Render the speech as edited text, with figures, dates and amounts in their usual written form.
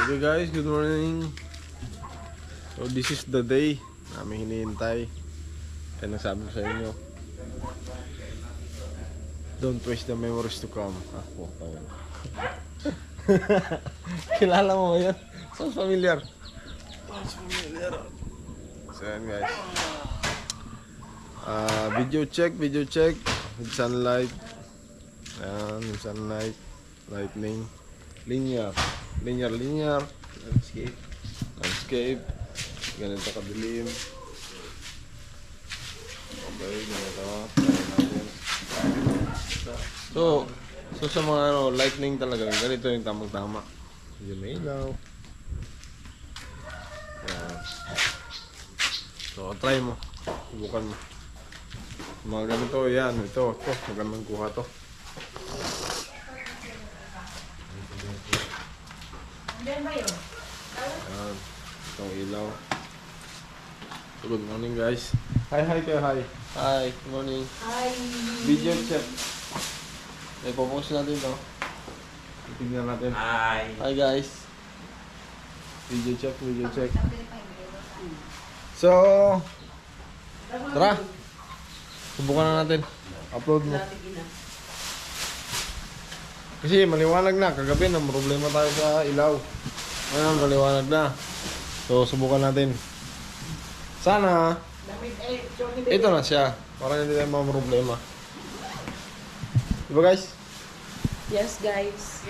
Okay guys, good morning. So this is the day namin hinihintay. Kaya nagsabi ko sa inyo, don't waste the memories to come. Ako, taon. Kilala mo ba yan? Sounds familiar. Sounds familiar. So yan guys. Video check. With sunlight. Ayan, with sunlight. Lightning. Linear. Landscape. Ganito kadilim. Okay, ganito. So sa mga lightning talaga, ganito yung tamang-tama. Yun na ilaw. Ayan. So, try mo. Subukan mo. Mga ganito, yan. Ito, magandang kuha to. Ayan. Itong ilaw. So, good morning guys. Hi kayo, hi. Hi, good morning. Hi. Video check. Ipopost natin to. Tignan natin. Hi. Hi guys. Video check. So, tara. Subukan na natin. Upload mo. Kasi maliwanag na. Kagabi na problema tayo sa ilaw. Ngayon maliwanag na. So, subukan natin. Sana ito na siya. Para hindi tayo mga problema. Diba guys? Yes, guys.